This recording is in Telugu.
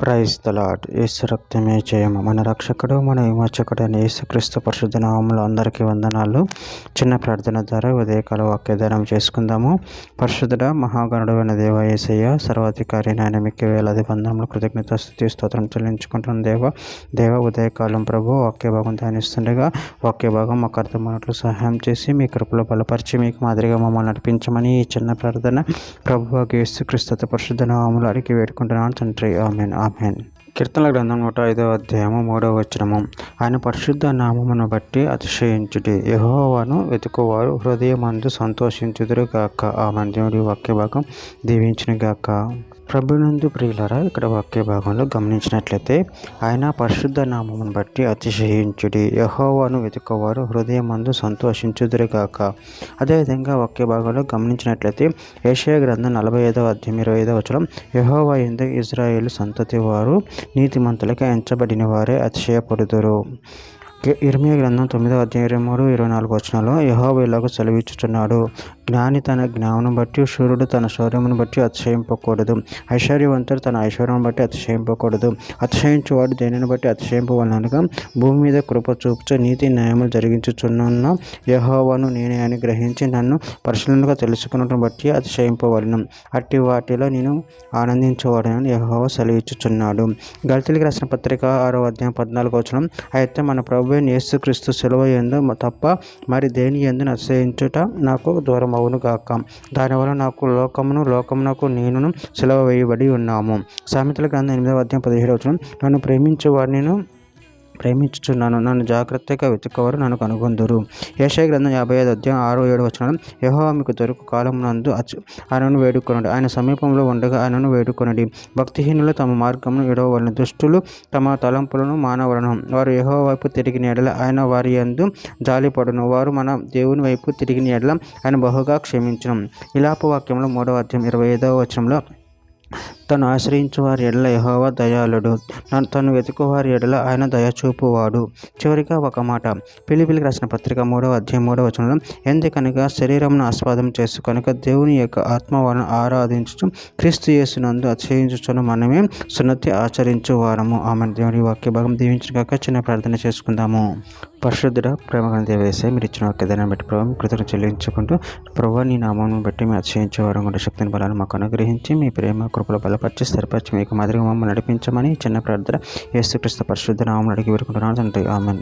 Praise the lord. యేసు రక్తమే జయము. మన రక్షకుడు మన విమోచకుడు అని యేసుక్రీస్తు పరిశుద్ధ నామములో అందరికీ వందనాలు. చిన్న ప్రార్థన ద్వారా ఉదయకాల వాక్యదానం చేసుకుందాము. పరిశుద్ధుడ మహాగణుడు అయిన దేవ యేసయ్య, సర్వాధికారి నాయన మీకు వేలాది వందనములు కృతజ్ఞత స్తుతి స్తోత్రం చెల్లించుకుంటున్న దేవ ఉదయకాలం ప్రభు వాక్య భాగం ధ్యానిస్తుండగా వాక్య భాగం మాకు అర్థమైనట్లు సహాయం చేసి మీ కృపలో బలపరిచి మీకు మాదిరిగా మమ్మల్ని నడిపించమని ఈ చిన్న ప్రార్థన ప్రభు యేసుక్రీస్తు పరిశుద్ధ నామములో అడిగి వేడుకుంటున్నాను తండ్రి. ఆమెన్. కీర్తనల గ్రంథం 105వ అధ్యాయము 3వ వచనము. ఆయన పరిశుద్ధ నామమును బట్టి అతిశయించుడి, యెహోవాను వెతుకువారు హృదయమందు సంతోషించుదురు గాక. ఆమెన్. దేవుడి వాక్య భాగం దీవించును గాక. ప్రభునందు ప్రియులారా, ఇక్కడ వాక్య భాగంలో గమనించినట్లయితే ఆయన పరిశుద్ధ నామమును బట్టి అతిశయించుడి, యెహోవాను వెతుకువారు హృదయమందు సంతోషించుదురుగాక. అదేవిధంగా వాక్య భాగంలో గమనించినట్లయితే యెషయా గ్రంథం 45వ అధ్యాయం 25వ వచనం, యెహోవా యందు ఇశ్రాయేలు సంతతి వారు నీతిమంతులుగా ఎంచబడిన వారే అతిశయపడుదురు. ఇర్మీయా గ్రంథం 9వ అధ్యాయం 23, 24 వచనాల్లో యెహోవా ఇలాగ సెలవిచ్చుచున్నాడు, జ్ఞాని తన జ్ఞానమును బట్టి, శూరుడు తన శౌర్యమును బట్టి అతిశయింపకూడదు, ఐశ్వర్యవంతుడు తన ఐశ్వర్యమును బట్టి అతిశయింపకూడదు. అతిశయించువాడు దేనిని బట్టి అతిశయింపవలనగా భూమి మీద కృప చూపుచు నీతి న్యాయములు జరిగించుచున్న యెహోవాను నేనే అని గ్రహించి నన్ను పరిశీలనగా తెలుసుకున్నట్టు బట్టి అతిశయింపవలను. అట్టి వాటిలో నేను ఆనందించేవాడని యెహోవా సెలవిచ్చుచున్నాడు. గలతీయులకు రాసిన పత్రిక 6వ అధ్యాయం 14వ వచనం, అయితే మన ప్రభువైన యేసుక్రీస్తు సిలువ యందు తప్ప మరి దేని యందు అతిశయించుట నాకు దూరం అవును గాక. దానివల్ల నాకు లోకమునకు నేనును సిలువ వేయబడి ఉన్నాము. సామెతల గ్రంథం 8వ అధ్యాయం 17వ వచనం, నన్ను ప్రేమించే వారిని ప్రేమించుచున్నాను, నన్ను జాగ్రత్తగా వెతుకువారు నన్ను కనుగొందురు. యెషయా గ్రంథం 55వ అధ్యాయం 6-7 వచనం, యెహోవా మీకు దొరుకు కాలమునందు ఆయనను వేడుకొనడి, ఆయన సమీపంలో ఉండగా ఆయనను వేడుకొనడి. భక్తిహీనులు తమ మార్గమును విడవవలెను, దుష్టులు తమ తలంపులను మానవలను. వారు యెహోవా వైపు తిరిగిన యెడల ఆయన వారి యందు జాలిపడును, వారు మన దేవుని వైపు తిరిగిన యెడల ఆయన బహుగా క్షమించును. విలాప వాక్యంలో 3వ అధ్యాయం 25వ వచనంలో, తను ఆశ్రయించు వారి ఎడల యెహోవా దయాళుడు, తను వెతుకు వారి ఎడల ఆయన దయచూపువాడు. చివరిగా ఒక మాట, ఫిలిప్పీయులకు రాసిన పత్రిక 3వ అధ్యాయం 3వ వచనంలో, ఎందుకనగా శరీరమును ఆస్వాదం చేసుకొనక దేవుని యొక్క ఆత్మ వారిని ఆరాధించుచు క్రీస్తు యేసునందు అతిశయించుచున్న మనమే సున్నతి ఆచరించు వారము. ఆమె. దేవుని వాక్య భాగం దీవించగాక. చిన్న ప్రార్థన చేసుకుందాము. పరిశుద్ధుడ ప్రేమగల దేవ యేసయ్య, మీరు ఇచ్చిన వాక్యదాన్ని బట్టి ప్రభు కృతజ్ఞతలు చెల్లించుకుంటూ ప్రభు నీ నామమును బట్టి మేము అతిశయించే వారం కూడా శక్తిని బలాన్ని మాకు అనుగ్రహించి మీ ప్రేమ కృపలో బలపరిచి స్థిరపరిచి మీకు మాదిరిగా మమ్మల్ని నడిపించమని చిన్న ప్రార్థన యేసుక్రీస్తు పరిశుద్ధ నామములో అడిగి వేడుకుంటున్నాను తండ్రి. ఆమెన్.